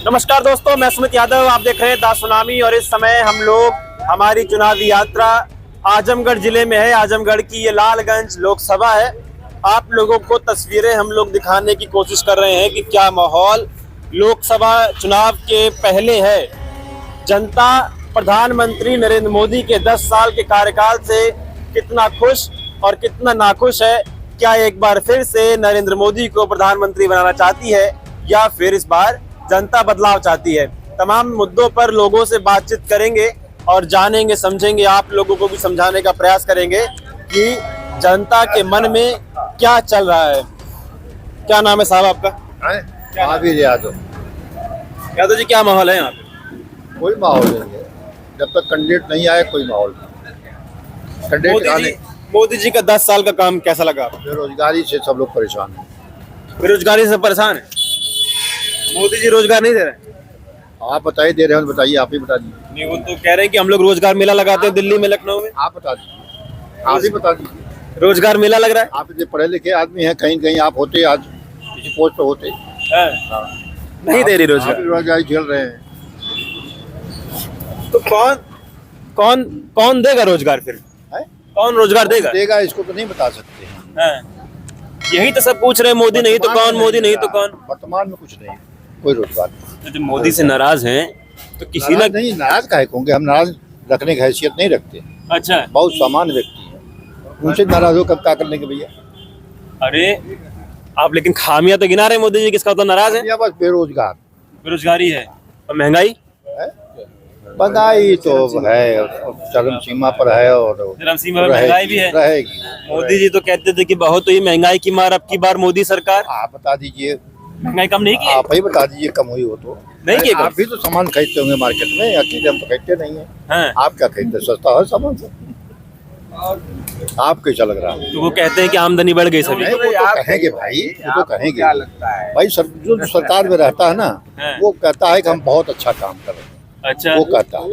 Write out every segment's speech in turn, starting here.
नमस्कार दोस्तों, मैं सुमित यादव। आप देख रहे हैं दा सुनामी और इस समय हम लोग हमारी चुनावी यात्रा आजमगढ़ जिले में है। आजमगढ़ की ये लालगंज लोकसभा है। आप लोगों को तस्वीरें हम लोग दिखाने की कोशिश कर रहे हैं कि क्या माहौल लोकसभा चुनाव के पहले है। जनता प्रधानमंत्री नरेंद्र मोदी के 10 साल के कार्यकाल से कितना खुश और कितना नाखुश है। क्या एक बार फिर से नरेंद्र मोदी को प्रधानमंत्री बनाना चाहती है या फिर इस बार जनता बदलाव चाहती है। तमाम मुद्दों पर लोगों से बातचीत करेंगे और जानेंगे समझेंगे। आप लोगों को भी समझाने का प्रयास करेंगे कि जनता के मन में क्या चल रहा है। क्या नाम है साहब आपका? महावीर यादव। यादव जी, क्या माहौल है यहाँ पे? कोई माहौल नहीं है जब तक कैंडिडेट नहीं आए, कोई माहौल नहीं। कैंडिडेट मोदी जी का 10 साल का काम कैसा लगा? बेरोजगारी से सब लोग परेशान हैं। बेरोजगारी से परेशान है। मोदी जी रोजगार नहीं दे रहे। आप बताइए, दे रहे हो तो बताइए, आप ही बता दीजिए। नहीं, वो तो कह रहे हैं कि हम लोग रोजगार मेला लगाते हैं दिल्ली में, लखनऊ में। आप बता दीजिए, आप ही बता दीजिए। रोजगार मेला लग रहा है। आप इतने पढ़े लिखे आदमी हैं, कहीं कहीं आप होते, आज किसी पोस्ट पे होते। नहीं दे रही रोजगार। बेरोजगारी झेल रहे हैं। तो कौन कौन देगा रोजगार फिर? कौन रोजगार देगा? इसको तो नहीं बता सकते हैं। यही तो सब पूछ रहे हैं। मोदी नहीं तो कौन, मोदी नहीं तो कौन। वर्तमान में कुछ नहीं, कोई रोजगार नहीं। तो जब मोदी से नाराज हैं तो किसी नाराज नहीं, नाराज काहे होंगे? हम नाराज रखने की हैसियत नहीं रखते। अच्छा, बहुत सामान्य व्यक्ति है, उनसे नाराज हो कब क्या कर लेंगे भैया? अरे आप लेकिन खामियां तो गिना रहे हैं मोदी जी, किसका तो नाराज है? बस बेरोजगार, बेरोजगारी है और महंगाई महंगाई तो है, चरम सीमा पर है और चरम सीमा पर महंगाई भी है, रहेगी। मोदी जी तो कहते थे कि बहुत हुई महंगाई की मार, अब की बार मोदी सरकार। आप बता दीजिए, महंगाई कम नहीं की? आप ही बता दीजिए कम हुई हो तो। नहीं की? आप भी तो सामान खरीदते होंगे मार्केट में, अकेले हम तो खरीदते नहीं है। हाँ। आप क्या खरीदते? सस्ता है सामान से। आप कैसा लग रहा है? तो वो कहते हैं कि आमदनी बढ़ गई सभी। वो तो कहेंगे भाई, वो तो कहेंगे भाई। जो सरकार में रहता है ना, वो कहता है कि हम बहुत अच्छा काम कर रहे हैं। अच्छा, वो कहता है,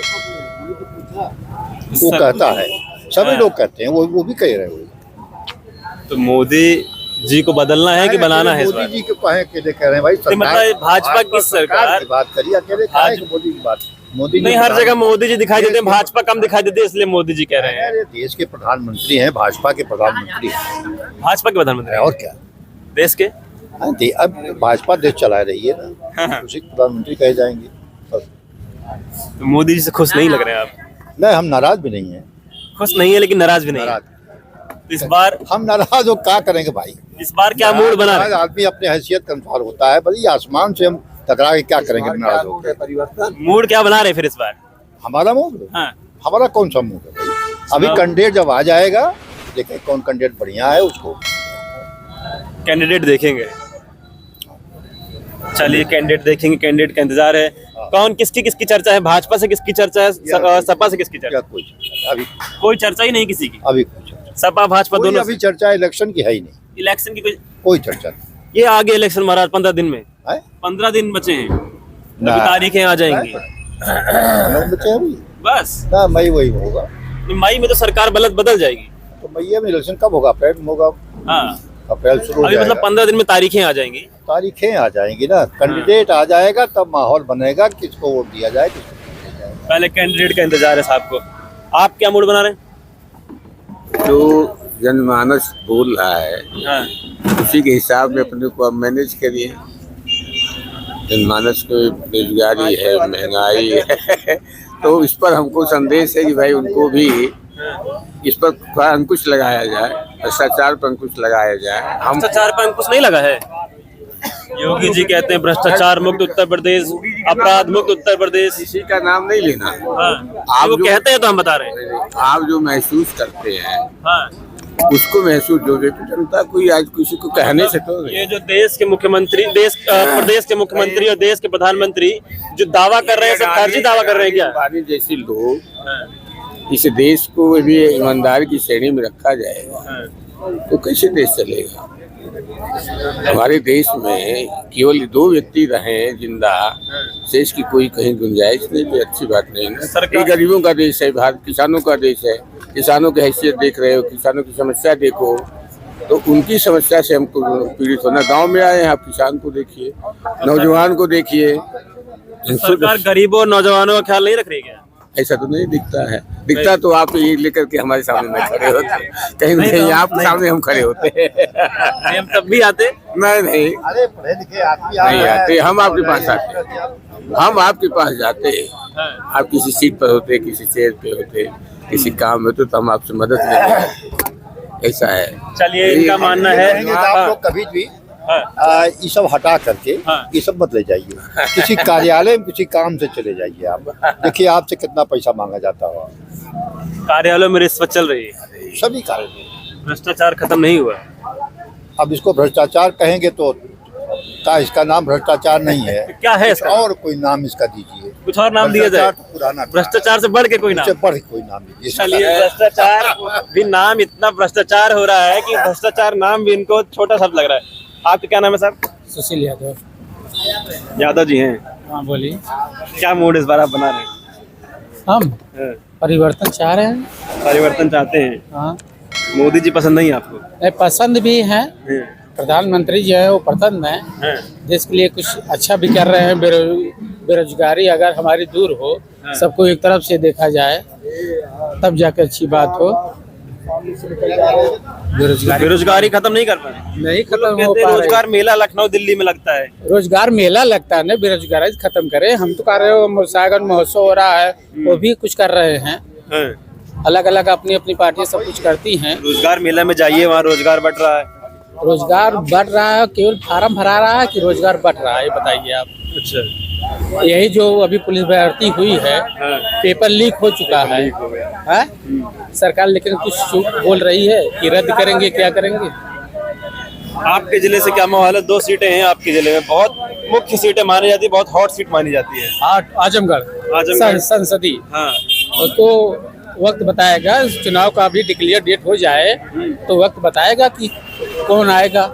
वो कहता है, सभी लोग कहते हैं, वो भी कह रहे हो। तो मोदी जी को बदलना है कि बनाना है इस मोदी बार? जी को कहे के कह रहे हैं भाई, मतलब भाजपा की सरकार की बात करिए, अकेले कहे कि मोदी की बात। मोदी नहीं, हर जगह मोदी जी दिखाई देते हैं, भाजपा कम दिखाई देती है, इसलिए मोदी जी कह रहे हैं। अरे देश के प्रधानमंत्री हैं, भाजपा के प्रधानमंत्री हैं। भाजपा के प्रधानमंत्री और क्या? देश के? अब भाजपा देश चला रही है ना, उसी के प्रधानमंत्री कहे जाएंगे। तो मोदी जी से खुश नहीं लग रहे हैं आप? नहीं, हम नाराज भी नहीं है। खुश नहीं है लेकिन नाराज भी नहीं है। तो इस बार हम नाराज हो क्या करेंगे भाई? इस बार क्या मूड बना रहे हैं? आदमी अपने हैसियत के अनुसार होता है, बड़ी आसमान से हम टकरा के क्या करेंगे नाराज होकर? मूड क्या बना रहे फिर इस बार? हमारा मूड? हाँ। हमारा कौन सा मूड है भाई? अभी कैंडिडेट जब आ जाएगा, देखें कौन कैंडिडेट बढ़िया है, उसको कैंडिडेट देखेंगे। चलिए, कैंडिडेट देखेंगे, कैंडिडेट का इंतजार है। कौन किसकी चर्चा है? भाजपा से किसकी चर्चा है? सपा से किसकी चर्चा? कोई अभी कोई चर्चा ही नहीं किसी की। अभी सपा भाजपा दोनों अभी चर्चा इलेक्शन की है ही नहीं। इलेक्शन की कोई चर्चा नहीं। ये आगे इलेक्शन महाराज 15 दिन में है? 15 दिन बचे हैं, अभी तारीखें आ जाएंगी बचे अभी बस। ना, मई वही होगा। मई में तो सरकार बदल जाएगी। तो मई में इलेक्शन कब होगा? अप्रैल में होगा। हाँ, अप्रैल शुरू अभी मतलब 15 दिन में तारीखें आ जाएंगी। तारीखें आ जाएंगी ना, कैंडिडेट आ जाएगा तब माहौल बनेगा, किसको वोट दिया जाए, किसको नहीं दिया जाए। पहले कैंडिडेट का इंतजार है साहब को। आप क्या मूड बना रहे हैं? जो जनमानस बोल रहा है, हाँ। उसी के हिसाब में अपने को आप मैनेज करिए। जनमानस को बेरोजगारी है, महंगाई है तो इस पर हमको संदेश है कि भाई उनको भी इस पर अंकुश लगाया जाए, भ्रष्टाचार पर अंकुश लगाया जाए। हम भ्रष्टाचार पर अंकुश नहीं लगा है। योगी जी कहते हैं भ्रष्टाचार मुक्त उत्तर प्रदेश, अपराध मुक्त उत्तर प्रदेश। किसी का नाम नहीं लेना। हाँ। आप वो जो कहते हैं तो हम बता रहे हैं। आप जो महसूस करते हैं, हाँ। उसको महसूस जो देते जनता, कोई आज किसी को कहने से तो नहीं। ये जो देश के मुख्यमंत्री, प्रदेश के मुख्यमंत्री और देश के प्रधानमंत्री जो दावा कर रहे हैं, सब फर्जी दावा कर रहे हैं क्या? जैसे लोग इस देश को भी ईमानदार की श्रेणी में रखा जाएगा तो कैसे देश चलेगा? हमारे देश में केवल 2 व्यक्ति रहे जिंदा, देश की कोई कहीं गुंजाइश नहीं, तो अच्छी बात नहीं ना। ये गरीबों का देश है, भारत किसानों का देश है। किसानों की हैसियत देख रहे हो, किसानों की समस्या देखो, तो उनकी समस्या से हमको पीड़ित होना। गांव में आए हैं, आप किसान को देखिए, नौजवान को देखिए, सरकार गरीबों और नौजवानों का ख्याल नहीं रख रही क्या? ऐसा तो नहीं दिखता है। दिखता तो आप ये लेकर के हमारे सामने न खड़े होते, कहीं ना कहीं आपके सामने हम खड़े होते। नहीं, हम तब भी आते। नहीं अरे पढ़े लिखे आदमी नहीं आते, हम आपके पास आते, हम आपके पास जाते। आप किसी सीट पर होते, किसी चेयर पे होते, किसी काम में तो हम आपसे मदद लेते हैं। ऐसा है। चलिए, इनका मानना है आप लोग कभी भी ये सब हटा करके ये सब मत ले जाइए, किसी कार्यालय में किसी काम से चले जाइए। आप देखिए आपसे कितना पैसा मांगा जाता हो। कार्यालयों में रिश्वत चल रही है, सभी कार्यालय, भ्रष्टाचार खत्म नहीं हुआ। अब इसको भ्रष्टाचार कहेंगे तो का इसका नाम भ्रष्टाचार नहीं है, क्या है इसका? और कोई नाम इसका दीजिए, कुछ और नाम दिया जाए। तो पुराना भ्रष्टाचार से बढ़ के कोई नाम, इससे बढ़ के कोई नाम दीजिए। चलिए, भ्रष्टाचार भी नाम, इतना भ्रष्टाचार हो रहा है कि भ्रष्टाचार नाम भी इनको छोटा शब्द लग रहा है। आपका क्या नाम है साहब? सुशील यादव। यादव जी हैं। हाँ बोलिए। क्या मूड इस बार आप बना रहे हैं? हम हाँ, परिवर्तन चाह रहे हैं। परिवर्तन चाहते हैं। हाँ मोदी जी पसंद नहीं आपको? नहीं, पसंद भी है। प्रधानमंत्री जो है वो पसंद है, हाँ, देश के लिए कुछ अच्छा भी कर रहे हैं। बेरोजगारी अगर हमारी दूर हो, सबको एक तरफ से देखा जाए, तब जाकर अच्छी बात हो। बेरोजगारी खत्म नहीं कर पाए। नहीं खत्म हो कहते हैं पा रोजगार मेला लखनऊ दिल्ली में लगता है। रोजगार मेला लगता है ना, बेरोजगारी खत्म करे। हम तो कर रहे हो, सागर महोत्सव हो रहा है, वो भी कुछ कर रहे हैं। हाँ, अलग अलग अपनी अपनी पार्टी सब कुछ करती हैं। रोजगार मेला में जाइए, वहाँ रोजगार बढ़ रहा है। रोजगार बढ़ रहा है, केवल फार्म भरा रहा है कि रोजगार बढ़ रहा है, ये बताइए आप। अच्छा, यही जो अभी पुलिस भर्ती हुई है, पेपर लीक हो चुका है, सरकार लेकिन कुछ बोल रही है कि रद्द करेंगे, क्या करेंगे। आपके जिले से क्या माहौल है? 2 सीटें हैं आपके जिले में, बहुत मुख्य सीटें मानी जाती है, बहुत हॉट सीट मानी जाती है। आजमगढ़ संसदीय। हाँ, तो वक्त बताएगा, चुनाव का अभी डिक्लेयर डेट हो जाए तो वक्त बताएगा कि कौन आएगा।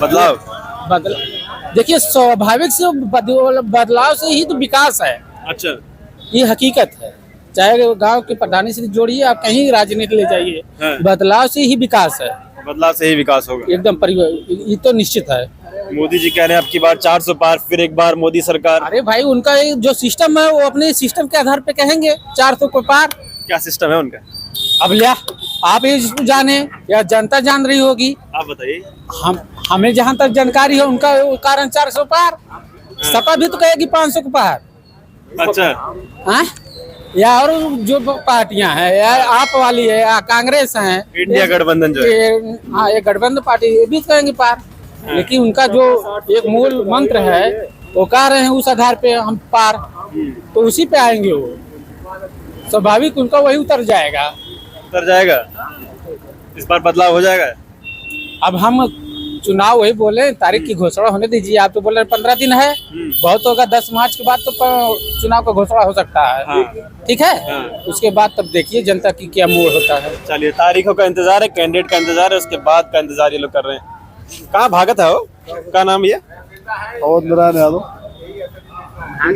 बदलाव देखिए, स्वाभाविक से बदलाव से ही तो विकास है। अच्छा, ये हकीकत है। चाहे गांव के प्रधानी से जोड़िए, आप कहीं राजनीति ले जाइए, बदलाव से ही विकास है। बदलाव से ही विकास होगा एकदम ये तो निश्चित है। मोदी जी कह रहे हैं अब की बार 400 पार, फिर एक बार मोदी सरकार। अरे भाई, उनका जो सिस्टम है वो अपने सिस्टम के आधार पे कहेंगे 400 को पार। क्या सिस्टम है उनका? अब लिया आप ही जाने या जनता जान रही होगी। आप बताइए। हमें जहाँ तक जानकारी है, उनका कारण 400 पार। सपा भी तो कहेगी 500 को पार। अच्छा, हाँ, या और जो पार्टियां हैं, या आप वाली है, या कांग्रेस है, इंडिया गठबंधन जो है, हाँ, ये गठबंधन पार्टी, ये भी कहेंगे पार। लेकिन उनका जो एक मूल मंत्र है, वो कह रहे हैं उस आधार पे हम पार, तो उसी पे आएंगे वो। स्वाभाविक उनका वही उतर जाएगा। इस बार बदलाव हो जाएगा। अब हम चुनाव वही बोले, तारीख की घोषणा होने दीजिए। आप तो बोल रहे 15 दिन है, बहुत होगा 10 मार्च के बाद तो चुनाव का घोषणा हो सकता है। ठीक है, उसके बाद तब देखिए जनता की क्या मूड होता है। चलिए, तारीखों का इंतजार है, कैंडिडेट का इंतजार है, उसके बाद का इंतजार ये लोग कर रहे हैं। कहाँ भागत है वो? क्या नाम ये?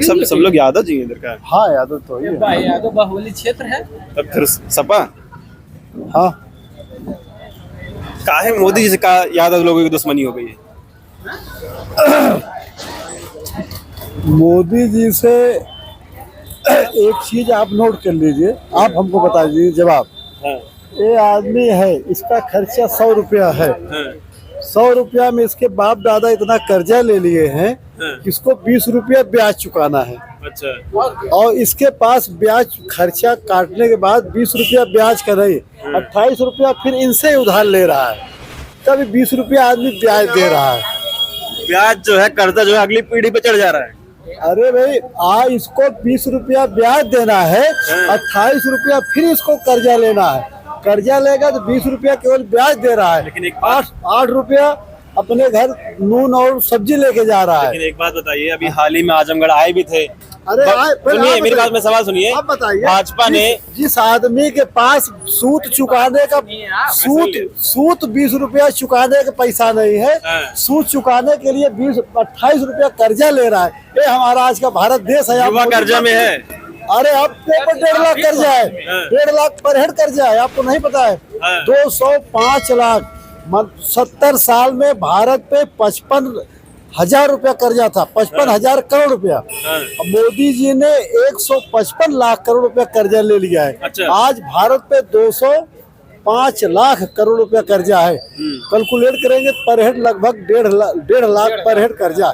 सब लोग यादव जी इधर का? हाँ यादव तो यादव बाहुबली क्षेत्र है। तब फिर सपा। हाँ, काहे मोदी जी से का यादव लोगों की दुश्मनी हो गई है? मोदी जी से एक चीज आप नोट कर लीजिए, आप हमको बता दीजिए जवाब। ये आदमी है, इसका खर्चा 100 रुपया है। 100 रुपया में इसके बाप दादा इतना कर्जा ले लिए हैं, इसको 20 रुपया ब्याज चुकाना है। अच्छा, और इसके पास ब्याज खर्चा काटने के बाद 20 रुपया ब्याज का नहीं, 28 रुपया फिर इनसे उधार ले रहा है, तभी 20 रुपया आदमी ब्याज दे रहा है। ब्याज जो है, कर्जा जो है, अगली पीढ़ी पे चढ़ जा रहा है। अरे भाई, इसको 20 रुपया ब्याज देना है, 28 रुपया फिर इसको कर्जा लेना है। कर्जा लेगा तो 20 रुपया केवल ब्याज दे रहा है, लेकिन 8 रुपया अपने घर नून और सब्जी लेके जा रहा है। लेकिन एक बात बताइए, अभी हाल ही में आजमगढ़ आए भी थे। अरे सुनिए मेरी बात में, सवाल सुनिए। आप बताइए, भाजपा ने जिस आदमी के पास सूद चुकाने का सूद 20 रुपया चुकाने का पैसा नहीं है, सूद चुकाने के लिए 28 रुपया कर्जा ले रहा है। ये हमारा आज का भारत देश है। युवा कर्जा में है। अरे अब 1.5 लाख कर्जा है, 1.5 लाख पर हेड कर्जा है, आपको नहीं पता है? 205 लाख 70 साल में भारत पे 55 1000 रुपया कर्जा था, 55,000 करोड़ रुपया। अब मोदी जी ने 155 लाख करोड़ रुपया कर्जा ले लिया है। अच्छा। आज भारत पे 205 लाख करोड़ रुपया कर्जा है। कैलकुलेट करेंगे पर हेड लगभग 1.5 लाख पर हेड कर्जा है।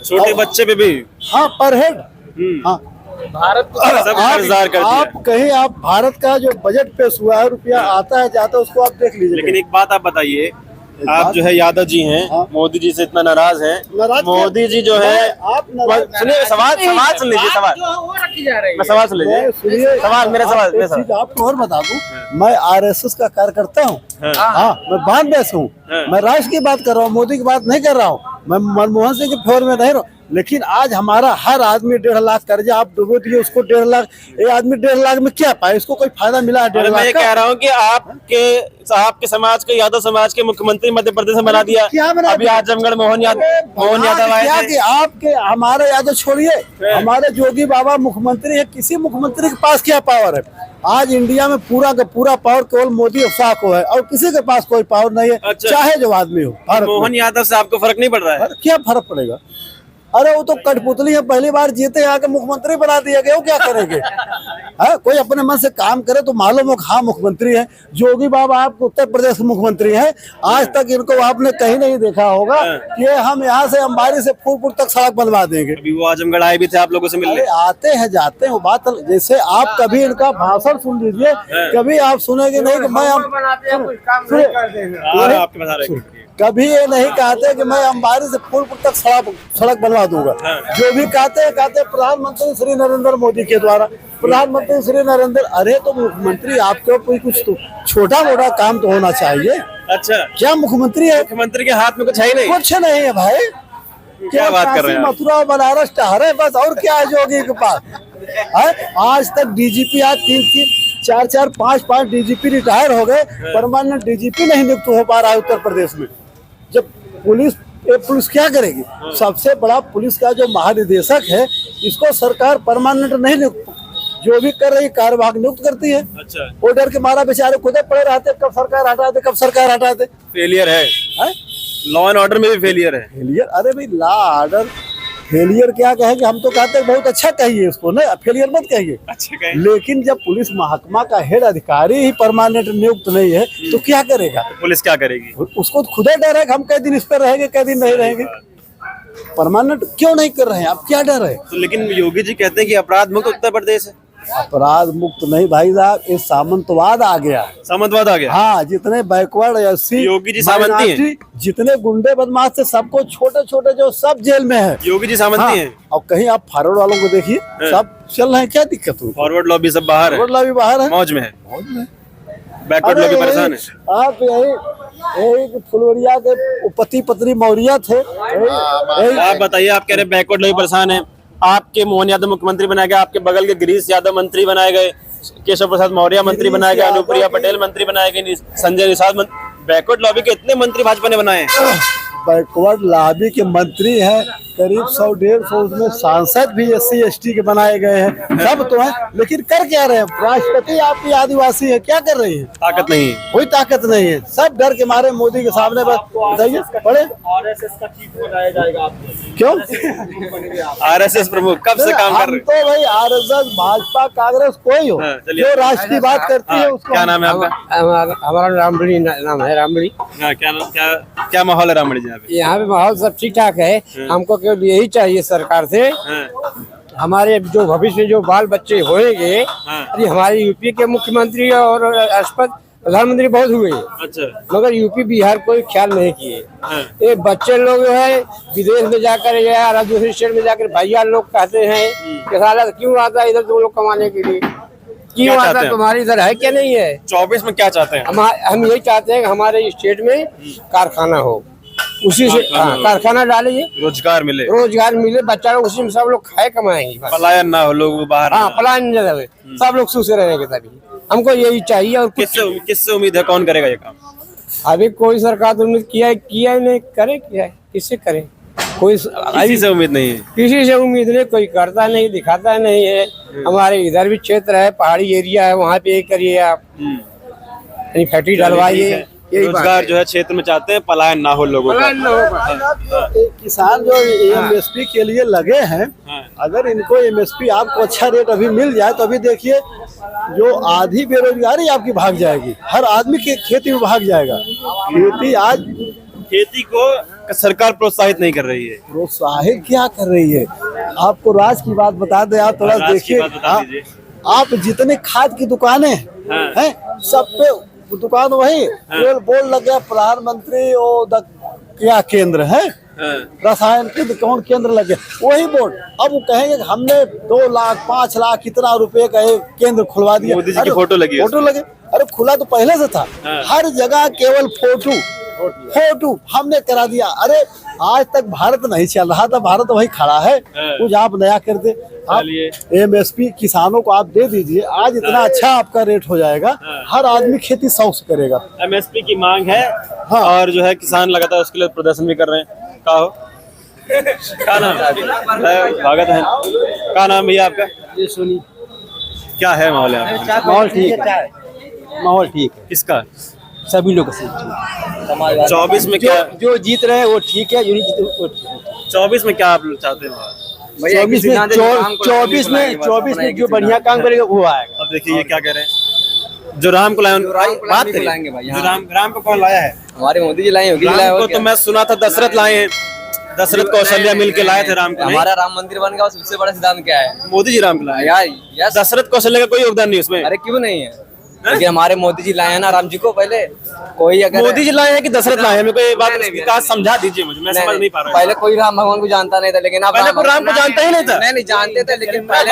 छोटे बच्चे पे भी। हाँ, पर हेड। हाँ, भारत सब कर्जदार कर दिया। आप कहीं आप भारत का जो बजट पेश हुआ है, रुपया आता है जाता है, उसको आप देख लीजिए। लेकिन एक बात आप बताइए, आप जो है यादव जी हैं, हाँ। मोदी जी से इतना नाराज हैं। नाराज मोदी जी जो है, आप नाराज- सुनिए सवाल सुन लीजिए, सवाल वो रखी जा रही मैं सवाल सुन लीजिए। सुनिए, सवाल मेरा सवाल एक चीज आपको और बता दूं, मैं आरएसएस का कार्यकर्ता हूँ। हाँ, मैं बानवे से हूँ। मैं राष्ट्र की बात कर रहा हूँ, मोदी की बात नहीं कर रहा हूँ। मैं मनमोहन सिंह के फेवर में नहीं रहा हूँ। लेकिन आज हमारा हर आदमी 1.5 लाख कर्जा आप डूबो दिए, उसको 1.5 लाख, ये आदमी 1.5 लाख में क्या पाए? इसको कोई फायदा मिला है 1.5 मैं लाख ये का? कह रहा हूँ कि आपके समाज के, यादव समाज के मुख्यमंत्री मध्य प्रदेश में बना दिया। क्या बना अभी दिया? आजमगढ़ मोहन यादव आए क्या थे। कि आपके हमारे यादव छोड़िए, हमारे जोगी बाबा मुख्यमंत्री है। किसी मुख्यमंत्री के पास क्या पावर है? आज इंडिया में पूरा का पूरा पावर केवल मोदी और शाह को है, और किसी के पास कोई पावर नहीं है। अच्छा। चाहे जो आदमी हो भारत में। मोहन यादव से आपको फर्क नहीं पड़ रहा है? क्या फर्क पड़ेगा? अरे वो तो कठपुतली है, पहली बार जीते आके मुख्यमंत्री बना दिया गया, वो क्या करेंगे? है कोई अपने मन से काम करे तो मालूम हो हाँ मुख्यमंत्री है। जोगी बाबा आपको उत्तर प्रदेश के मुख्यमंत्री हैं। आज तक इनको आपने कहीं नहीं देखा होगा कि हम यहाँ से अंबारी से फूलपुर तक सड़क बनवा देंगे। अभी वो आजमगढ़ आए भी थे आप लोगों से मिलने। अरे आते हैं जाते हैं, वो बात जैसे आप कभी इनका भाषण सुन लीजिए, कभी आप सुनेंगे नहीं कि मैं आपके बता रहे हैं। कभी ये नहीं कहते कि मैं अंबारी से फूलपुर तक सड़क बनवा दूंगा। जो भी कहते हैं प्रधानमंत्री श्री नरेंद्र मोदी के द्वारा। प्रधानमंत्री श्री नरेंद्र, अरे तो मुख्यमंत्री आपके कोई कुछ तो छोटा मोटा काम तो होना चाहिए। अच्छा, क्या मुख्यमंत्री है? मुख्यमंत्री के हाथ में कुछ है ही नहीं। कुछ नहीं है भाई। क्या बात कर रहे हैं आप? मथुरा बनारस टहरे बस, और क्या है जोगी के पास? है आज तक डीजीपी आज 3-3, 4-4, 5-5 डीजीपी रिटायर हो गए, परमानेंट डीजीपी नहीं नियुक्त हो पा रहा है उत्तर प्रदेश में। जब पुलिस क्या करेगी? सबसे बड़ा पुलिस का जो महानिदेशक है, इसको सरकार परमानेंट नहीं नियुक्त, जो भी कर रही कार्यवाहक नियुक्त करती है। अच्छा, वो डर के मारा बेचारे खुदे पड़े रहते, कब सरकार हटा दे। फेलियर है, लॉ एंड ऑर्डर में भी फेलियर है। फेलियर? अरे भाई लॉ ऑर्डर फेलियर क्या कहेंगे? हम तो कहते हैं बहुत अच्छा कहिए इसको, ना फेलियर मत कहिए। अच्छा कहें। लेकिन जब पुलिस महकमा का हेड अधिकारी ही परमानेंट नियुक्त नहीं है तो क्या करेगा? तो पुलिस क्या करेगी? उसको खुदे डर है कि हम कई दिन इस पर रहेंगे, कई दिन नहीं रहेंगे। परमानेंट क्यों नहीं कर रहे हैं? आप क्या डर है? तो लेकिन योगी जी कहते हैं कि अपराध मुक्त उत्तर प्रदेश है। अपराध मुक्त नहीं भाई साहब, ये सामंतवाद आ गया। सामंतवाद आ गया। हाँ, जितने बैकवर्ड एससी, योगी जी सामंती हैं। जितने गुंडे बदमाश थे, सबको छोटे छोटे जो सब जेल में है। योगी जी सामंती हाँ, हैं। और कहीं आप फॉरवर्ड वालों को देखिए, सब चल रहे हैं, क्या दिक्कत हुई? फॉरवर्ड लॉबी सब बाहर है, फॉरवर्ड लॉबी बाहर है, मौज में है, मौज में। बैकवर्ड अरे लॉबी परेशान है। आप यही फुलवरिया के पति पत्नी मौर्या थे। आप बताइए, आप कह रहे बैकवर्ड लॉबी परेशान है। आपके मोहन यादव मुख्यमंत्री बनाए गए, आपके बगल के गिरीश यादव मंत्री बनाए गए, केशव प्रसाद मौर्य मंत्री बनाए गए, अनुप्रिया पटेल मंत्री बनाए गए, संजय निषाद बैकवर्ड लॉबी के इतने मंत्री भाजपा ने बनाए हैं। बैकवर्ड लॉबी के मंत्री हैं, करीब 100-150 उसमें सांसद भी SC ST के बनाए गए हैं, सब तो हैं। लेकिन कर क्या रहे हैं? राष्ट्रपति आपकी आदिवासी है, क्या कर रही है? ताकत नहीं है। कोई ताकत नहीं है, सब डर के मारे मोदी के सामने बस बताइए पड़े। आरएसएस का चीफ बनाया जाएगा आपको। क्यों? RSS प्रमुख कब से काम कर हम रहे तो भाई RSS भाजपा कांग्रेस कोई हो, हाँ, चलिए। जो राष्ट्र की बात करती है हैं? उसको। क्या नाम है आपका? हमारा रामबड़ी नाम है, रामबड़ी। हाँ, क्या माहौल है रामबड़ी जी यहाँ पे? यहाँ पे माहौल सब ठीक ठाक है। हमको केवल यही चाहिए सरकार से, हाँ, हमारे जो भविष्य में जो बाल बच्चे होंगे, हाँ। अरे हमारे यूपी के मुख्यमंत्री और राष्ट्रपति प्रधानमंत्री बहुत हुए, अच्छा, मगर यूपी बिहार कोई ख्याल नहीं किए। हाँ, ये बच्चे लोग जो है विदेश में जाकर या दूसरे स्टेट में जाकर भैया लोग कहते हैं कि साला क्यों आता है इधर तुम लोग कमाने के लिए, क्यों चाहते आता हैं? तुम्हारे इधर है क्या नहीं है? 24 में क्या चाहते हैं? हम यही चाहते हैं कि हमारे स्टेट में कारखाना हो, उसी से कारखाना डालिए, रोजगार मिले, रोजगार मिले, बच्चा लोग उसी में सब लोग खाए कमाएंगे बस। पलायन ना हो, लोग बाहर ना हाँ, हो। पलायन न रहे, सब लोग सुसे रहेंगे तभी। हमको यही चाहिए। और कुछ किससे उम्मीद है, कौन करेगा ये काम? अभी कोई सरकार तो उम्मीद किया ही नहीं, करे क्या है, किससे करे? कोई किसी से उम्मीद नहीं है। किसी से उम्मीद नहीं, कोई करता नहीं, दिखाता नहीं है। हमारे इधर भी क्षेत्र है, पहाड़ी एरिया है, वहाँ पे ये करिए आप, फैक्ट्री डलवाइए, यही बात रोजगार है। जो है क्षेत्र में चाहते हैं, पलायन ना हो लोगों का। किसान जो एमएसपी के लिए लगे हैं, अगर इनको एमएसपी आपको अच्छा रेट अभी मिल जाए तो अभी देखिए जो आधी बेरोजगारी आपकी भाग जाएगी, हर आदमी के खेती में भाग जाएगा। खेती आज खेती को सरकार प्रोत्साहित नहीं कर रही है। प्रोत्साहित क्या कर रही है? आपको राज की बात बता दें, आप थोड़ा राज की देखिए, बात बता दीजिए। आप जितने खाद की दुकानें हैं सब पे दुकान वही बोल लग गया प्रधानमंत्री और क्या केंद्र है, रसायन के कौन केंद्र लगे वही बोर्ड। अब वो कहेंगे कि हमने 2 लाख 5 लाख कितना रुपए का एक केंद्र खुलवा दिया। मोदी जी की फोटो लगी है फोटो लगे, अरे खुला तो पहले से था। हर जगह केवल फोटो हमने करा दिया। अरे आज तक भारत नहीं चल रहा था, भारत वही खड़ा है। कुछ आप नया कर दे, आप एमएसपी किसानों को आप दे दीजिए, आज इतना अच्छा आपका रेट हो जाएगा, हर आदमी खेती शौक से करेगा। एमएसपी की मांग है। हाँ। और जो है किसान लगातार उसके लिए प्रदर्शन भी कर रहे हैं। का हो क्या नाम स्वागत है, क्या नाम भैया आपका? ये सुनी क्या है माहौल यहाँ पे? माहौल ठीक है, माहौल ठीक है, किसका? सभी लोग से 24 में क्या, जो जीत रहे हैं वो ठीक है, जो नहीं जीत रहे वो ठीक है। 24 में क्या आप लोग चाहते हैं? 24 में जो बढ़िया काम करेगा वो आएगा। अब देखिए ये क्या कह रहे हैं, जो राम को लाए बात लाएंगे भाई, जो राम को कौन लाया है? हमारे मोदी जी लाए, योगी जी लाए। राम को तो मैं सुना था दशरथ लाए हैं, दशरथ कौशल्या मिल के लाए थे राम को। हमारा राम मंदिर बन गया, सबसे बड़ा सिद्धांत क्या है? मोदी जी राम को लाए। यार यस, दशरथ कौशल्या का कोई योगदान नहीं उसमें। अरे क्यों नहीं है? क्योंकि हमारे मोदी जी लाए हैं ना राम जी को। पहले कोई अगर मोदी जी लाए हैं कि दशरथ लाए हैं? मेरे को ये बात नहीं, का समझा दीजिए मुझे, मैं समझ नहीं पा रहा हूँ। पहले कोई राम भगवान को जानता नहीं था, लेकिन अब पहले कोई राम को जानता ही नहीं था। नहीं जानते थे, लेकिन पहले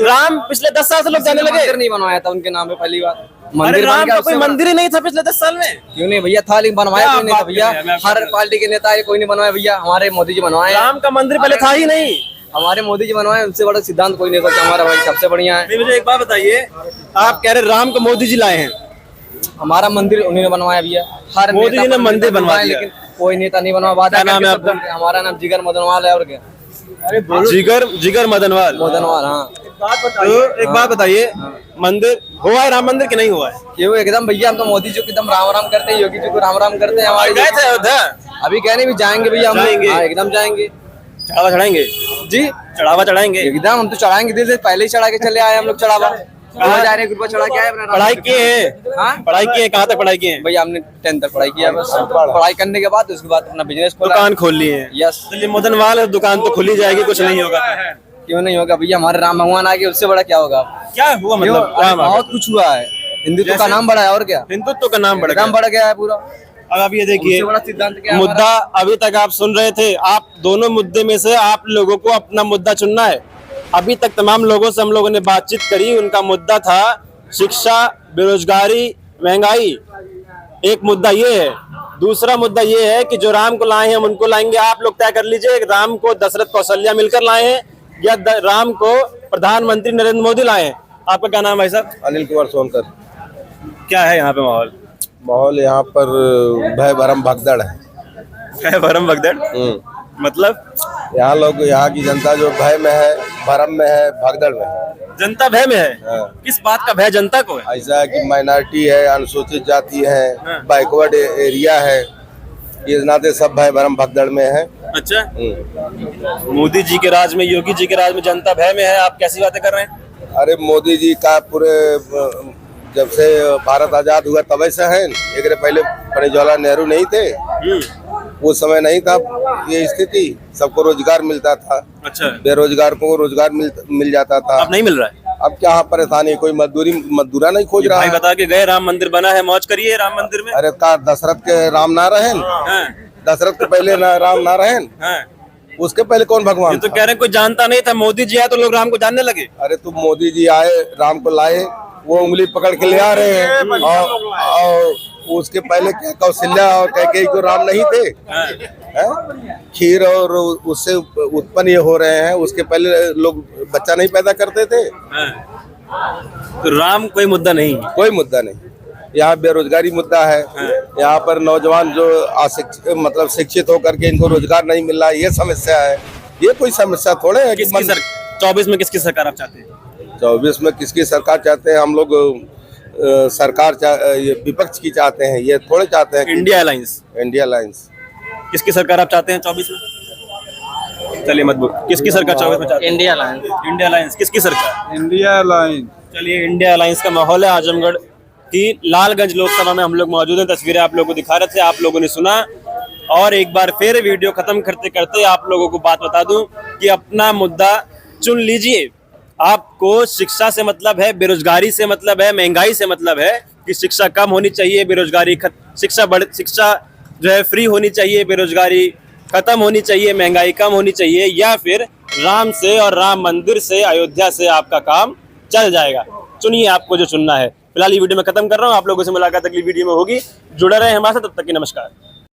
राम पिछले 10 साल से लोग जाने लगे। मंदिर नहीं बनवाया था उनके नाम पे पहली बार। अरे मंदिर राम बन गया, का कोई उससे मंदिर ही नहीं था पिछले 10 साल में। क्यों नहीं भैया था, लेकिन बनवाया क्या कोई नहीं था बात भैया। कर रहे हैं? मैं हर पार्टी के नेता कोई नहीं बनवाया भैया, हमारे मोदी जी बनवाए। राम का मंदिर पहले था ही नहीं। हमारे मोदी जी बनवाए, उनसे बड़ा सिद्धांत कोई नहीं था। हमारा भाई सबसे बढ़िया है। नहीं, मुझे एक बात बताइए, आप कह रहे राम को मोदी जी लाए हैं, हमारा मंदिर उन्हीं ने बनवाया भैया। हर मोदी नेता जी ने कोई मंदिर नेता बनवा बनवाया, दिया। लेकिन कोई नेता नहीं बनवा। वादा क्या नाम है करके सब आपका? हमारा नाम जिगर मदनवाल है। और क्या जिगर मदनवाल। मदनवाल, हाँ। तो एक बात बताइए, मंदिर हुआ है राम मंदिर कि नहीं हुआ है? क्यों एकदम भैया, हम तो मोदी जी को एकदम राम राम करते हैं, योगी जी को राम राम करते हैं। हमारे गए थे अयोध्या? अभी कहने भी जाएंगे भैया, हम जाएंगे। हाँ, एकदम जाएंगे चढ़ावा चढ़ाएंगे जी, चढ़ावा चढ़ाएंगे। एकदम हम तो चढ़ाएंगे। दिल से पहले ही चढ़ा के चले आए हम लोग चढ़ावा। 2001 रुपया चढ़ा के आए अपना राम पढ़ाई जी किए हैं? हाँ? पढ़ाई किए हैं? कहाँ तक पढ़ाई किए हैं? भैया हमने 10th तक पढ़ाई किया बस। पढ़ाई करने के बाद उसके बाद अपना बिजनेस खोला। दुकान खोल ली है। यस। चलिए मदनवाल दुकान तो खुली जाएगी, कुछ नहीं होगा। क्यों नहीं होगा भैया, हमारे राम भगवान आ गए, उससे बड़ा क्या होगा? क्या हुआ क्यों? मतलब? अरे बहुत कुछ हुआ है, हिंदुत्व का नाम बढ़ा है। और क्या, हिंदुत्व का नाम बढ़ गया। नाम बढ़ गया है पूरा। अब आप ये देखिए, उससे बड़ा सिद्धांत क्या है मुद्दा अभी तक आप सुन रहे थे। आप दोनों मुद्दे में से आप लोगों को अपना मुद्दा चुनना है। अभी तक तमाम लोगों से हम लोगों ने बातचीत करी, उनका मुद्दा था शिक्षा, बेरोजगारी, महंगाई। एक मुद्दा ये है। दूसरा मुद्दा ये है कि जो राम को लाए हैं हम उनको लाएंगे। आप लोग तय कर लीजिए, राम को दशरथ कौशल्या मिलकर लाए हैं या राम को प्रधानमंत्री नरेंद्र मोदी लाए हैं। आपका क्या नाम है भाई साहब? अनिल कुमार सोनकर। क्या है यहाँ पे माहौल? माहौल यहाँ पर भय भरम भगदड़ है। भरम भगदड़ मतलब? यहाँ लोग, यहाँ की जनता जो भय में है, भरम में है, भगदड़ में है। जनता भय में है? हाँ। किस बात का भय जनता को है? ऐसा है कि माइनॉरिटी है, अनुसूचित जाति है, बैकवर्ड एरिया है, ये नाते सब भय भरम भगदड़ में है। अच्छा, मोदी जी के राज में, योगी जी के राज में जनता भय में है, आप कैसी बातें कर रहे हैं? अरे मोदी जी का पूरे जब से भारत आजाद हुआ तब से है। एक पहले पंडित जवाहरलाल नेहरू नहीं थे, उस समय नहीं था ये स्थिति, सबको रोजगार मिलता था। अच्छा, बेरोजगार को रोजगार मिल जाता था। अब नहीं मिल रहा है? अब क्या परेशानी, कोई मजदूरा नहीं खोज रहा भाई है। बता के गए राम मंदिर बना है, मौज करिए राम मंदिर में। अरे का दशरथ के राम ना रहें? हाँ, दशरथ के पहले राम ना रहें? हाँ। उसके पहले कौन भगवान ये तो था? कह रहे हैं कोई जानता नहीं था, मोदी जी आए तो लोग राम को जानने लगे। अरे तो मोदी जी आए, राम को लाए, वो उंगली पकड़ के ले आ रहे हैं। और उसके पहले क्या कौशल्या और कैकेयी को राम नहीं थे? हैं? खीर और उससे उत्पन्न ये हो रहे हैं, उसके पहले लोग बच्चा नहीं पैदा करते थे। तो राम कोई मुद्दा नहीं? कोई मुद्दा नहीं। यहाँ बेरोजगारी मुद्दा है। यहाँ पर नौजवान जो मतलब शिक्षित होकर के इनको रोजगार नहीं मिल रहा है, ये समस्या है। ये कोई समस्या थोड़े है कि 24 में किसकी सरकार आप चाहते हैं? 24 में किसकी सरकार चाहते हैं हम लोग? सरकार ये विपक्ष की चाहते हैं, ये थोड़े चाहते हैं कि इंडिया अलायंस, इंडिया अलायंस। किसकी सरकार आप चाहते हैं 24 में? चलिए मत बोल, किसकी सरकार 24 में चाहते हैं? India line. इंडिया अलायंस, किसकी सरकार? India line. चलिए, इंडिया अलायंस का माहौल है आजमगढ़ की लालगंज लोकसभा में हम लोग मौजूद हैं। तस्वीरें आप लोगों को दिखा रहे थे, आप लोगों ने सुना। और एक बार फिर वीडियो खत्म करते करते आप लोगों को बात बता दूं कि अपना मुद्दा चुन लीजिए। आपको शिक्षा से मतलब है, बेरोजगारी से मतलब है, महंगाई से मतलब है कि शिक्षा कम होनी चाहिए, बेरोजगारी शिक्षा जो है फ्री होनी चाहिए, बेरोजगारी खत्म होनी चाहिए, महंगाई कम होनी चाहिए, या फिर राम से और राम मंदिर से, अयोध्या से आपका काम चल जाएगा। चुनिए आपको जो चुनना है। फिलहाल ये वीडियो मैं खत्म कर रहा हूँ, आप लोगों से मुलाकात अगली वीडियो में होगी। जुड़े रहे हमारे साथ, तब तक की नमस्कार।